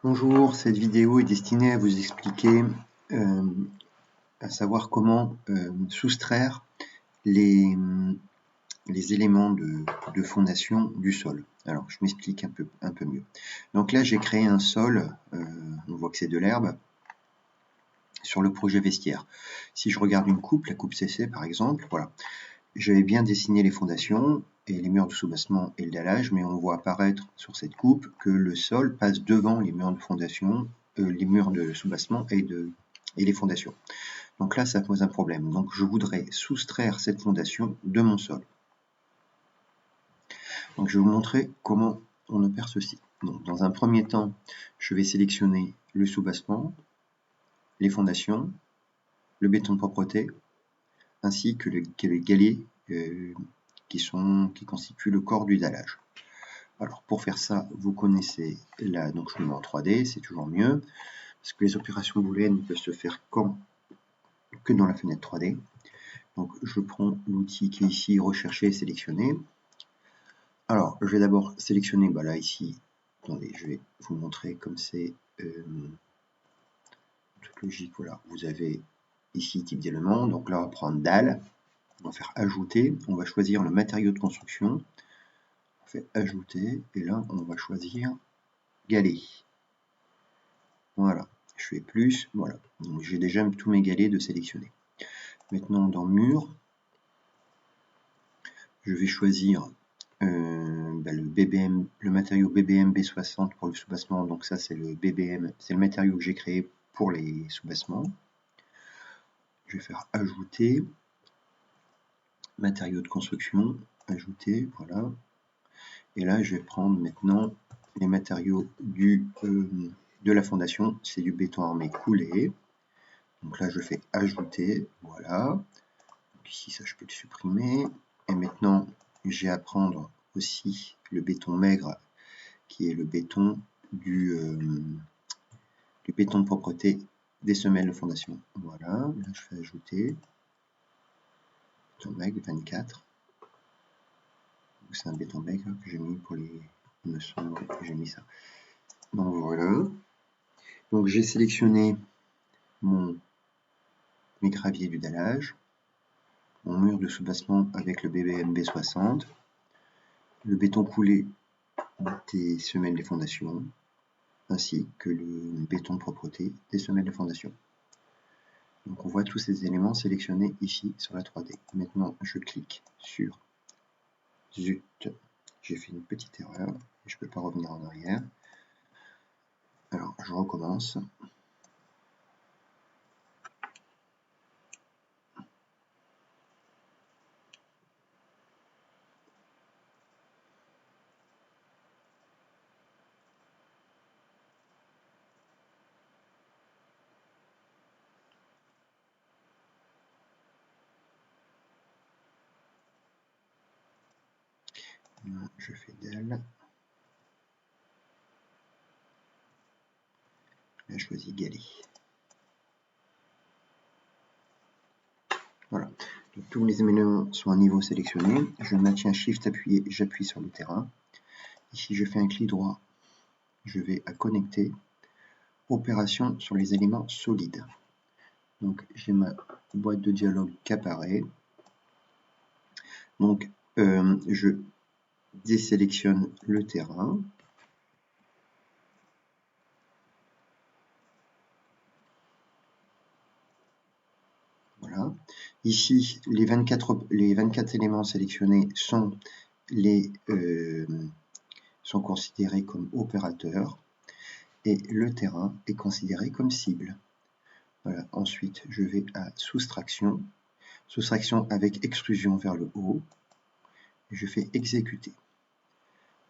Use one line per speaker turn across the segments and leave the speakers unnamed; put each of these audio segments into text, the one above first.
Bonjour, cette vidéo est destinée à vous expliquer, à savoir comment soustraire les éléments de fondation du sol. Alors, je m'explique un peu mieux. Donc là, j'ai créé un sol, on voit que c'est de l'herbe, sur le projet vestiaire. Si je regarde une coupe, la coupe CC par exemple, voilà, j'avais bien dessiné les fondations et les murs de soubassement et le dallage, mais on voit apparaître sur cette coupe que le sol passe devant les murs de fondation, les murs de soubassement et les fondations. Donc là, ça pose un problème. Donc je voudrais soustraire cette fondation de mon sol. Donc je vais vous montrer comment on opère ceci. Donc, dans un premier temps, je vais sélectionner le soubassement, les fondations, le béton de propreté, ainsi que les galets qui constituent le corps du dallage. Alors pour faire ça, vous connaissez là, donc je le mets en 3D, c'est toujours mieux, parce que les opérations booléennes ne peuvent se faire que dans la fenêtre 3D. Donc je prends l'outil qui est ici, rechercher et sélectionner. Alors je vais d'abord sélectionner, là ici, attendez, je vais vous montrer comme c'est toute logique, voilà, vous avez ici type d'élément, donc là on va prendre dalle, on va faire ajouter, on va choisir le matériau de construction, on fait ajouter, et là on va choisir galet. Voilà, je fais plus, voilà, donc j'ai déjà tous mes galets de sélectionner. Maintenant dans mur, je vais choisir le matériau BBM B60 pour le soubassement, donc ça c'est le BBM, c'est le matériau que j'ai créé pour les soubassements. Je vais faire ajouter, matériaux de construction, ajouter, voilà. Et là je vais prendre maintenant les matériaux de la fondation, c'est du béton armé coulé. Donc là je fais ajouter, voilà. Donc ici ça je peux le supprimer. Et maintenant j'ai à prendre aussi le béton maigre qui est le béton du béton de propreté des semelles de fondation. Voilà, là je fais ajouter. Béton maigre 24. C'est un béton maigre que j'ai mis pour les. Il me semble que j'ai mis ça. Donc voilà. Donc j'ai sélectionné mes graviers du dallage, mon mur de soubassement avec le BBM B60, le béton coulé des semelles des fondations, ainsi que le béton de propreté des semelles de fondation. Donc on voit tous ces éléments sélectionnés ici sur la 3D. Maintenant je clique sur zut, j'ai fait une petite erreur, je ne peux pas revenir en arrière. Alors je recommence. Je fais del. Là, je choisis galet. Voilà. Donc, tous les éléments sont à niveau sélectionné. Je maintiens Shift appuyé, j'appuie sur le terrain. Ici, je fais un clic droit. Je vais à connecter. Opération sur les éléments solides. Donc, j'ai ma boîte de dialogue qui apparaît. Donc, je désélectionne le terrain. Voilà. Ici, les 24 éléments sélectionnés sont considérés comme opérateurs et le terrain est considéré comme cible. Voilà. Ensuite, je vais à soustraction. Soustraction avec extrusion vers le haut. Je fais exécuter.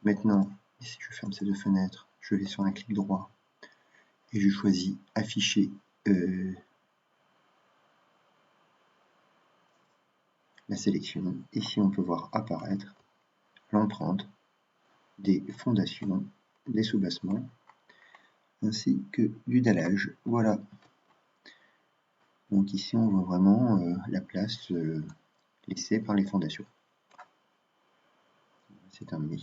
Maintenant, si je ferme ces deux fenêtres, je vais sur un clic droit et je choisis afficher la sélection. Ici, on peut voir apparaître l'empreinte des fondations, des soubassements, ainsi que du dallage. Voilà. Donc ici, on voit vraiment la place laissée par les fondations. C'est terminé.